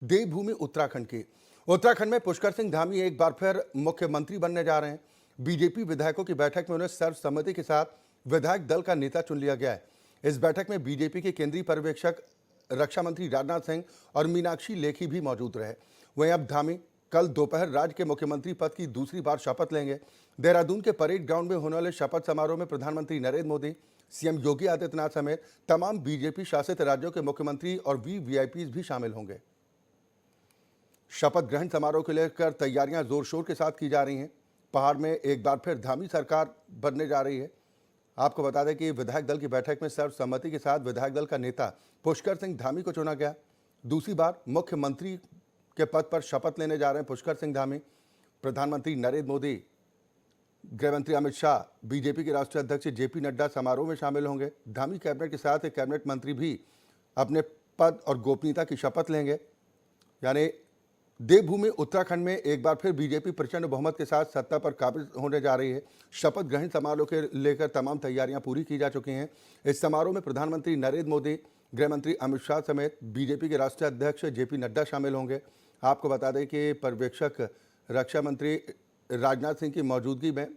देवभूमि उत्तराखंड की। उत्तराखंड में पुष्कर सिंह धामी एक बार फिर मुख्यमंत्री बनने जा रहे हैं। बीजेपी विधायकों की बैठक में उन्हें सर्वसम्मति के साथ विधायक दल का नेता चुन लिया गया है। इस बैठक में बीजेपी के केंद्रीय पर्यवेक्षक रक्षा मंत्री राजनाथ सिंह और मीनाक्षी लेखी भी मौजूद रहे। वहीं अब धामी कल दोपहर राज्य के मुख्यमंत्री पद की दूसरी बार शपथ लेंगे। देहरादून के परेड ग्राउंड में होने वाले शपथ समारोह में प्रधानमंत्री नरेंद्र मोदी, सीएम योगी आदित्यनाथ समेत तमाम बीजेपी शासित राज्यों के मुख्यमंत्री और वीवीआईपी भी शामिल होंगे। शपथ ग्रहण समारोह को लेकर तैयारियां जोर शोर के साथ की जा रही हैं। पहाड़ में एक बार फिर धामी सरकार बनने जा रही है। आपको बता दें कि विधायक दल की बैठक में सर्वसम्मति के साथ विधायक दल का नेता पुष्कर सिंह धामी को चुना गया। दूसरी बार मुख्यमंत्री के पद पर शपथ लेने जा रहे हैं पुष्कर सिंह धामी। प्रधानमंत्री नरेंद्र मोदी, गृह मंत्री अमित शाह, बीजेपी के राष्ट्रीय अध्यक्ष जेपी नड्डा समारोह में शामिल होंगे। धामी कैबिनेट के साथ एक कैबिनेट मंत्री भी अपने पद और गोपनीयता की शपथ लेंगे। यानी देवभूमि उत्तराखंड में एक बार फिर बीजेपी प्रचंड बहुमत के साथ सत्ता पर काबिज होने जा रही है। शपथ ग्रहण समारोह के लेकर तमाम तैयारियां पूरी की जा चुकी हैं। इस समारोह में प्रधानमंत्री नरेंद्र मोदी, गृह मंत्री अमित शाह समेत बीजेपी के राष्ट्रीय अध्यक्ष जेपी नड्डा शामिल होंगे। आपको बता दें कि पर्यवेक्षक रक्षा मंत्री राजनाथ सिंह की मौजूदगी में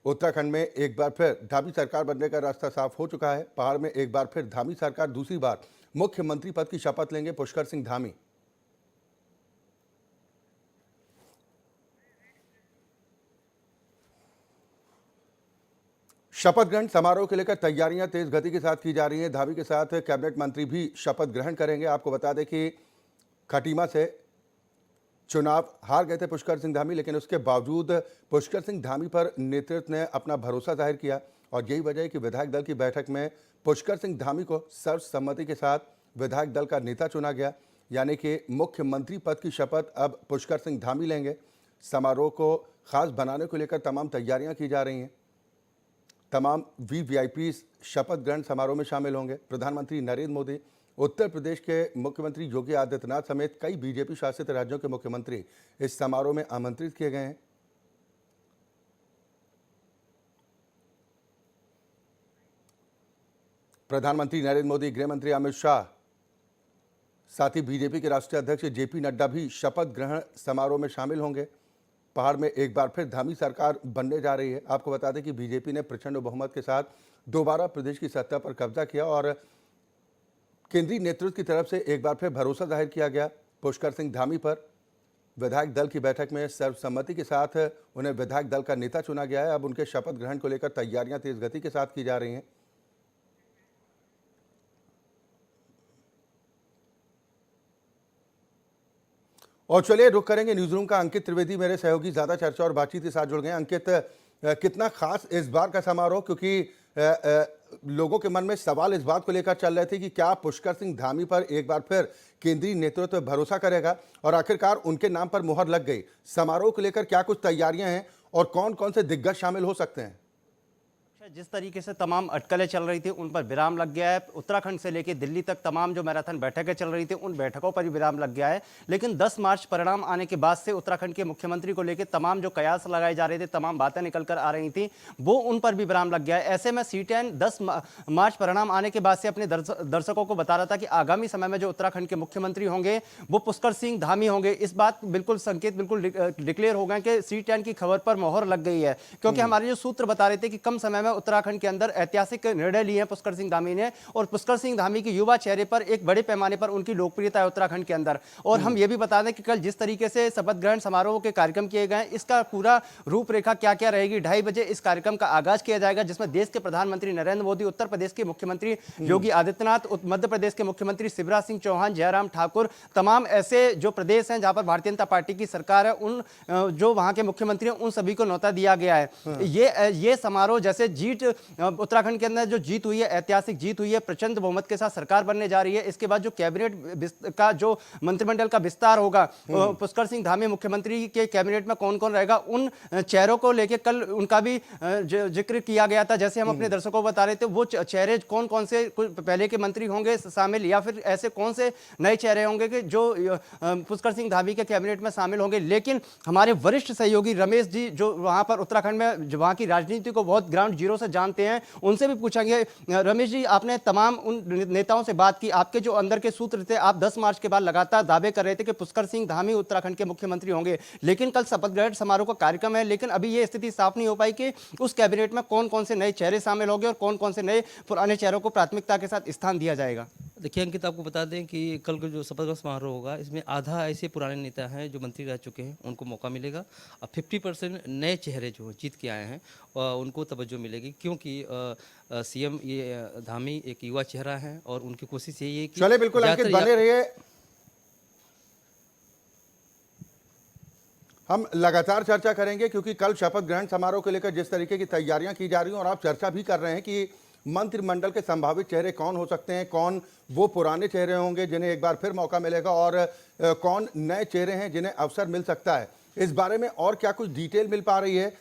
उत्तराखंड में एक बार फिर धामी सरकार बनने का रास्ता साफ हो चुका है। पहाड़ में एक बार फिर धामी सरकार दूसरी बार मुख्यमंत्री पद की शपथ लेंगे पुष्कर सिंह धामी। शपथ ग्रहण समारोह को लेकर तैयारियां तेज गति के साथ की जा रही हैं। धामी के साथ कैबिनेट मंत्री भी शपथ ग्रहण करेंगे। आपको बता दें कि खटीमा से चुनाव हार गए थे पुष्कर सिंह धामी, लेकिन उसके बावजूद पुष्कर सिंह धामी पर नेतृत्व ने अपना भरोसा जाहिर किया और यही वजह है कि विधायक दल की बैठक में पुष्कर सिंह धामी को सर्वसम्मति के साथ विधायक दल का नेता चुना गया। यानी कि मुख्यमंत्री पद की शपथ अब पुष्कर सिंह धामी लेंगे। समारोह को खास बनाने को लेकर तमाम तैयारियां की जा रही हैं। तमाम वीवीआईपी शपथ ग्रहण समारोह में शामिल होंगे। प्रधानमंत्री नरेंद्र मोदी, उत्तर प्रदेश के मुख्यमंत्री योगी आदित्यनाथ समेत कई बीजेपी शासित राज्यों के मुख्यमंत्री इस समारोह में आमंत्रित किए गए हैं। प्रधानमंत्री नरेंद्र मोदी, गृह मंत्री अमित शाह, साथ ही बीजेपी के राष्ट्रीय अध्यक्ष जेपी नड्डा भी शपथ ग्रहण समारोह में शामिल होंगे। पहाड़ में एक बार फिर धामी सरकार बनने जा रही है। आपको बता दें कि बीजेपी ने प्रचंड बहुमत के साथ दोबारा प्रदेश की सत्ता पर कब्जा किया और केंद्रीय नेतृत्व की तरफ से एक बार फिर भरोसा जाहिर किया गया पुष्कर सिंह धामी पर। विधायक दल की बैठक में सर्वसम्मति के साथ उन्हें विधायक दल का नेता चुना गया है। अब उनके शपथ ग्रहण को लेकर तैयारियां तेज गति के साथ की जा रही हैं। और चलिए रुख करेंगे न्यूज रूम का। अंकित त्रिवेदी मेरे सहयोगी ज्यादा चर्चा और बातचीत के साथ जुड़ गए। अंकित, कितना खास इस बार का समारोह, क्योंकि लोगों के मन में सवाल इस बात को लेकर चल रहे थे कि क्या पुष्कर सिंह धामी पर एक बार फिर केंद्रीय नेतृत्व भरोसा करेगा, और आखिरकार उनके नाम पर मुहर लग गई। समारोह को लेकर क्या कुछ तैयारियां हैं और कौन कौन से दिग्गज शामिल हो सकते हैं? जिस तरीके से तमाम अटकलें चल रही थी उन पर विराम लग गया है। उत्तराखंड से लेकर दिल्ली तक तमाम जो मैराथन बैठकें चल रही थी उन बैठकों पर भी विराम लग गया है। लेकिन 10 मार्च परिणाम आने के बाद से उत्तराखंड के मुख्यमंत्री को लेकर तमाम जो कयास लगाए जा रहे थे, तमाम बातें निकल कर आ रही थी, वो उन पर भी विराम लग गया है। ऐसे में C10 10 मार्च परिणाम आने के बाद से अपने दर्शकों को बता रहा था कि आगामी समय में जो उत्तराखंड के मुख्यमंत्री होंगे वो पुष्कर सिंह धामी होंगे। इस बात बिल्कुल संकेत बिल्कुल डिक्लेयर हो गए कि C10 की खबर पर मोहर लग गई है, क्योंकि हमारे जो सूत्र बता रहे थे कि कम समय में उत्तराखंड के अंदर ऐतिहासिक निर्णय लिए हैं पुष्कर सिंह धामी ने, और पुष्कर सिंह धामी के युवा चेहरे पर एक बड़े पैमाने पर उनकी लोकप्रियता है उत्तराखंड के अंदर। और हम ये भी बता दें कि कल जिस तरीके से शपथ ग्रहण समारोह के कार्यक्रम किए गए, इसका पूरा रूपरेखा क्या क्या रहेगी। 2:30 बजे इस कार्यक्रम का आगाज किया जाएगा, जिसमें देश के प्रधानमंत्री नरेंद्र मोदी, उत्तर प्रदेश के मुख्यमंत्री योगी आदित्यनाथ, मध्य प्रदेश के मुख्यमंत्री शिवराज सिंह चौहान, जयराम ठाकुर, तमाम ऐसे जो प्रदेश हैं जहां पर भारतीय जनता पार्टी की सरकार है, उन जो वहां के मुख्यमंत्री हैं उन सभी को न्योता दिया गया है। ये समारोह जैसे जीत उत्तराखंड के अंदर जो जीत हुई है, ऐतिहासिक जीत हुई है, प्रचंड बहुमत के साथ सरकार बनने जा रही है। इसके बाद जो कैबिनेट का जो मंत्रिमंडल का विस्तार होगा, पुष्कर सिंह धामी मुख्यमंत्री के कैबिनेट में कौन कौन रहेगा, उन चेहरों को लेकर कल उनका भी जिक्र किया गया था। जैसे हम अपने दर्शकों को बता रहे थे, वो चेहरे कौन कौन से पहले के मंत्री होंगे शामिल, या फिर ऐसे कौन से नए चेहरे होंगे कि जो पुष्कर सिंह धामी के कैबिनेट में शामिल होंगे। लेकिन हमारे वरिष्ठ सहयोगी रमेश जी, जो वहां पर उत्तराखंड में वहां की राजनीति को बहुत ग्राउंड जीरो तस्वीरों से जानते हैं, उनसे भी पूछेंगे। रमेश जी, आपने तमाम उन नेताओं से बात की, आपके जो अंदर के सूत्र थे, आप 10 मार्च के बाद लगातार दावे कर रहे थे कि पुष्कर सिंह धामी उत्तराखंड के मुख्यमंत्री होंगे, लेकिन कल शपथ ग्रहण समारोह का कार्यक्रम है, लेकिन अभी ये स्थिति साफ नहीं हो पाई कि उस कैबिनेट में कौन कौन से नए चेहरे शामिल होंगे और कौन कौन से नए पुराने चेहरों को प्राथमिकता के साथ स्थान दिया जाएगा। देखिए अंकित, आपको बता दें कि कल का जो शपथ ग्रहण समारोह होगा, इसमें आधा ऐसे पुराने नेता हैं जो मंत्री रह चुके हैं, उनको मौका मिलेगा, और 50% नए चेहरे जो जीत के आए हैं उनको तवज्जो मिलेगी, क्योंकि सीएम ये धामी एक युवा चेहरा है और उनकी कोशिश यही है कि चले बिल्कुल अंकित बने रहिए। हम लगातार चर्चा करेंगे क्योंकि कल शपथ ग्रहण समारोह को लेकर जिस तरीके की तैयारियां की जा रही हैं और आप चर्चा भी कर रहे हैं कि मंत्रिमंडल के संभावित चेहरे कौन हो सकते हैं, कौन वो पुराने चेहरे होंगे जिन्हें एक बार फिर मौका मिलेगा और कौन नए चेहरे हैं जिन्हें अवसर मिल सकता है। इस बारे में और क्या कुछ डिटेल मिल पा रही है?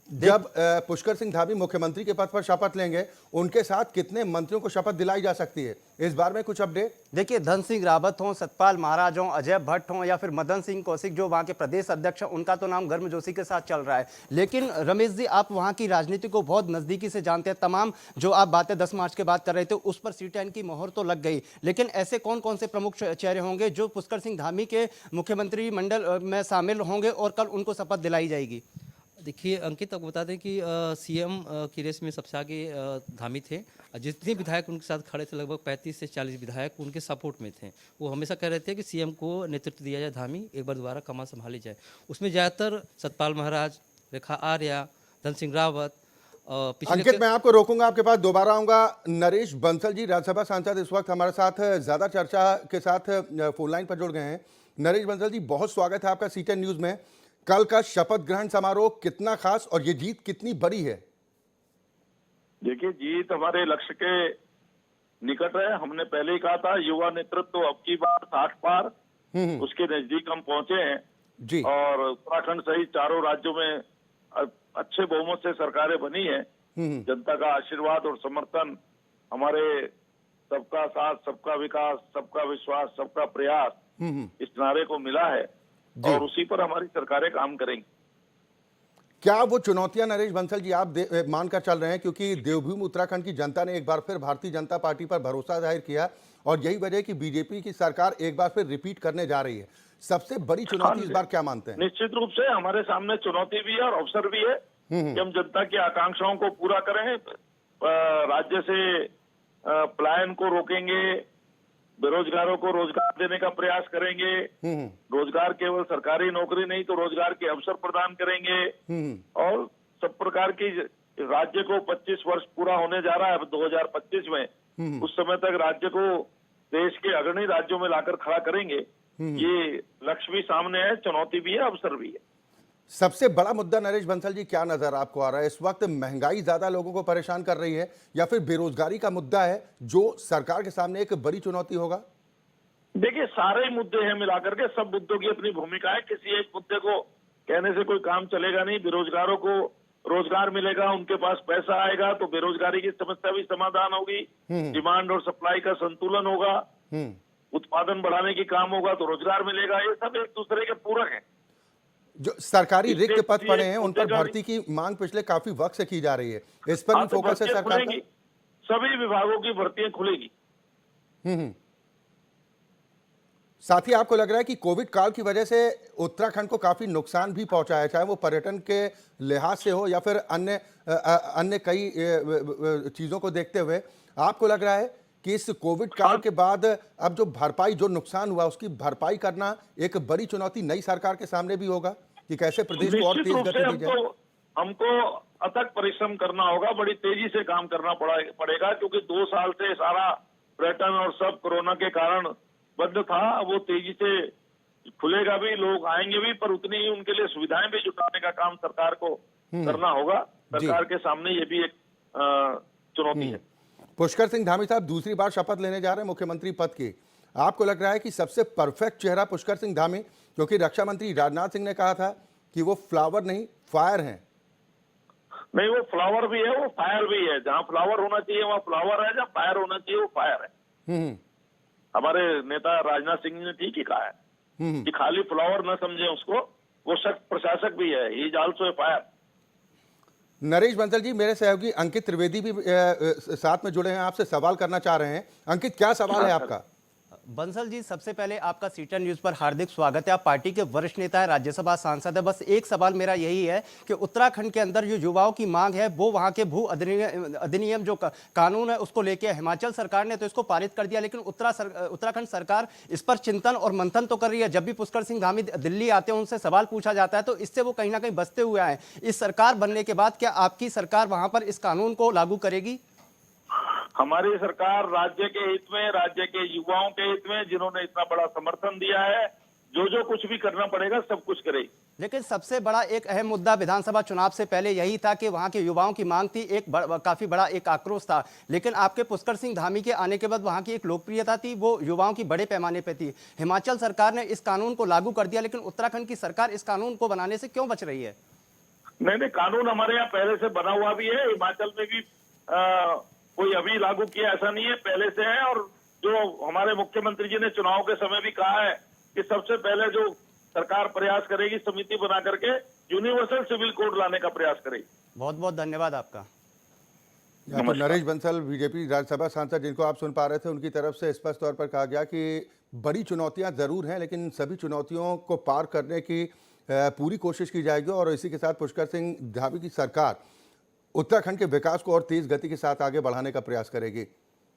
जब पुष्कर सिंह धामी मुख्यमंत्री के पद पर शपथ लेंगे, उनके साथ कितने मंत्रियों को शपथ दिलाई जा सकती है, इस बारे में कुछ अपडेट? देखिए, धन सिंह रावत हों, सतपाल महाराज हों, अजय भट्ट हों या फिर मदन सिंह कौशिक जो वहाँ के प्रदेश अध्यक्ष हैं, उनका तो नाम गर्मजोशी के साथ चल रहा है। लेकिन रमेश जी, आप वहाँ की राजनीति को बहुत नज़दीकी से जानते हैं, तमाम जो आप बातें 10 मार्च के बाद कर रहे थे उस पर C10 की मोहर तो लग गई, लेकिन ऐसे कौन कौन से प्रमुख चेहरे होंगे जो पुष्कर सिंह धामी के मुख्यमंत्री मंडल में शामिल होंगे और कल उनको शपथ दिलाई जाएगी? देखिए अंकित, आपको बता दें कि सीएम की रेस में सबसे आगे धामी थे। जितने विधायक उनके साथ खड़े थे, लगभग 35 से 40 विधायक उनके सपोर्ट में थे। वो हमेशा कह रहे थे कि सीएम को नेतृत्व दिया जाए, धामी एक बार दोबारा कमान संभाली जाए। उसमें ज़्यादातर सतपाल महाराज, रेखा आर्या, धन सिंह रावत। अंकित, मैं आपको रोकूंगा, आपके पास दोबारा आऊंगा। नरेश बंसल जी, राज्यसभा सांसद, इस वक्त हमारे साथ ज्यादा चर्चा के साथ फोन लाइन पर जुड़ गए हैं। नरेश बंसल जी, बहुत स्वागत है आपका C10 न्यूज में। कल का शपथ ग्रहण समारोह कितना खास और ये जीत कितनी बड़ी है? देखिए, जीत हमारे लक्ष्य के निकट है। हमने पहले ही कहा था युवा नेतृत्व अब की बार 60 पार, उसके नजदीक हम पहुंचे हैं जी। और उत्तराखंड सहित चारों राज्यों में अच्छे बहुमत से सरकारें बनी है। जनता का आशीर्वाद और समर्थन, हमारे सबका साथ, सबका विकास, सबका विश्वास, सबका प्रयास इस नारे को मिला है और उसी पर हमारी सरकारें काम करेंगी। क्या वो चुनौतियां नरेश बंसल जी आप मानकर चल रहे हैं, क्योंकि देवभूमि उत्तराखंड की जनता ने एक बार फिर भारतीय जनता पार्टी पर भरोसा जाहिर किया और यही वजह है कि बीजेपी की सरकार एक बार फिर रिपीट करने जा रही है। सबसे बड़ी चुनौती इस बार क्या मानते हैं? निश्चित रूप से हमारे सामने चुनौती भी है और अवसर भी है कि हम जनता की आकांक्षाओं को पूरा करें, राज्य से पलायन को रोकेंगे, बेरोजगारों को रोजगार देने का प्रयास करेंगे, रोजगार केवल सरकारी नौकरी नहीं तो रोजगार के अवसर प्रदान करेंगे और सब प्रकार की, राज्य को 25 वर्ष पूरा होने जा रहा है अब 2025 में, उस समय तक राज्य को देश के अग्रणी राज्यों में लाकर खड़ा करेंगे। ये लक्ष्य भी सामने है, चुनौती भी है, अवसर भी है। सबसे बड़ा मुद्दा नरेश बंसल जी क्या नजर आपको आ रहा है इस वक्त? महंगाई ज्यादा लोगों को परेशान कर रही है या फिर बेरोजगारी का मुद्दा है जो सरकार के सामने एक बड़ी चुनौती होगा? देखिए, सारे मुद्दे हैं मिलाकर के, सब मुद्दों की अपनी भूमिका है। किसी एक मुद्दे को कहने से कोई काम चलेगा नहीं। बेरोजगारों को रोजगार मिलेगा, उनके पास पैसा आएगा तो बेरोजगारी की समस्या भी समाधान होगी, डिमांड और सप्लाई का संतुलन होगा, उत्पादन बढ़ाने की काम होगा तो रोजगार मिलेगा। ये सब एक दूसरे के पूरक हैं। जो सरकारी रिक्त पद पड़े हैं उन पर भर्ती की मांग पिछले काफी वक्त से की जा रही है, इस पर भी फोकस है सरकार का? सभी विभागों की भर्तियां खुलेगी। साथ ही आपको लग रहा है कि कोविड काल की वजह से उत्तराखंड को काफी नुकसान भी पहुंचा है, चाहे वो पर्यटन के लिहाज से हो या फिर अन्य कई चीजों को देखते हुए? आपको लग रहा है कि इस कोविड काल के बाद अब जो भरपाई, जो नुकसान हुआ उसकी भरपाई करना एक बड़ी चुनौती नई सरकार के सामने भी होगा कि कैसे प्रदेश को और तेज गति दी जाए? हमको अथक परिश्रम करना होगा, बड़ी तेजी से काम करना पड़ेगा, क्योंकि 2 साल से सारा पर्यटन और सब कोरोना के कारण बंद था। वो तेजी से खुलेगा भी, लोग आएंगे भी, पर उतनी ही उनके लिए सुविधाएं भी जुटाने का काम सरकार को करना होगा। सरकार के सामने ये भी एक चुनौती है। पुष्कर सिंह धामी साहब दूसरी बार शपथ लेने जा रहे हैं मुख्यमंत्री पद की। आपको लग रहा है कि सबसे परफेक्ट चेहरा पुष्कर सिंह धामी, क्योंकि रक्षा मंत्री राजनाथ सिंह ने कहा था कि वो फ्लावर नहीं फायर हैं? नहीं, वो फ्लावर भी है, वो फायर भी है। जहाँ फ्लावर होना चाहिए वहाँ फ्लावर है, जहाँ फायर होना चाहिए वो फायर है। हमारे नेता राजनाथ सिंह ने ठीक ही कहा है कि खाली फ्लावर न समझे उसको, वो सख्त प्रशासक भी है। He is also a fire. Naresh Bansal ji, मेरे सहयोगी अंकित त्रिवेदी भी साथ में जुड़े हैं, आपसे सवाल करना चाह रहे हैं। अंकित, क्या सवाल है आपका? बंसल जी, सबसे पहले आपका सीटन न्यूज पर हार्दिक स्वागत है। आप पार्टी के वरिष्ठ नेता है, राज्यसभा सांसद है। बस एक सवाल मेरा यही है कि उत्तराखंड के अंदर जो युवाओं की मांग है वो वहां के भू अधिनियम जो कानून है उसको लेके हिमाचल सरकार ने तो इसको पारित कर दिया, लेकिन उत्तराखंड सरकार इस पर चिंतन और मंथन तो कर रही है। जब भी पुष्कर सिंह धामी दिल्ली आते हैं उनसे सवाल पूछा जाता है तो इससे वो कहीं ना कहीं बचते हुए आए। इस सरकार बनने के बाद क्या आपकी सरकार वहां पर इस कानून को लागू करेगी? हमारी सरकार राज्य के हित में, राज्य के युवाओं के हित में, जिन्होंने इतना बड़ा समर्थन दिया है, जो कुछ भी करना पड़ेगा सब कुछ करेगी। लेकिन सबसे बड़ा एक अहम मुद्दा विधानसभा चुनाव से पहले यही था कि वहां के युवाओं की मांग थी, काफी बड़ा एक आक्रोश था। लेकिन आपके पुष्कर सिंह धामी के आने के बाद वहां की एक लोकप्रियता थी, वो युवाओं की बड़े पैमाने पे थी। हिमाचल सरकार ने इस कानून को लागू कर दिया, लेकिन उत्तराखंड की सरकार इस कानून को बनाने से क्यों बच रही है? नहीं, कानून हमारे यहाँ पहले से बना हुआ भी है। हिमाचल में भी कोई अभी लागू किया ऐसा नहीं है, पहले से है। और जो हमारे मुख्यमंत्री जी ने चुनाव के समय भी कहा है कि सबसे पहले जो सरकार प्रयास करेगी, समिति बना करके यूनिवर्सल सिविल कोड लाने का प्रयास करेगी। बहुत बहुत धन्यवाद आपका। यहाँ पर नरेश बंसल, बीजेपी राज्यसभा सांसद, जिनको आप सुन पा रहे थे, उनकी तरफ से स्पष्ट तौर पर कहा गया कि बड़ी चुनौतियां जरूर हैं, लेकिन सभी चुनौतियों को पार करने की पूरी कोशिश की जाएगी। और इसी के साथ पुष्कर सिंह धामी की सरकार उत्तराखंड के विकास को और तेज गति के साथ आगे बढ़ाने का प्रयास करेगी।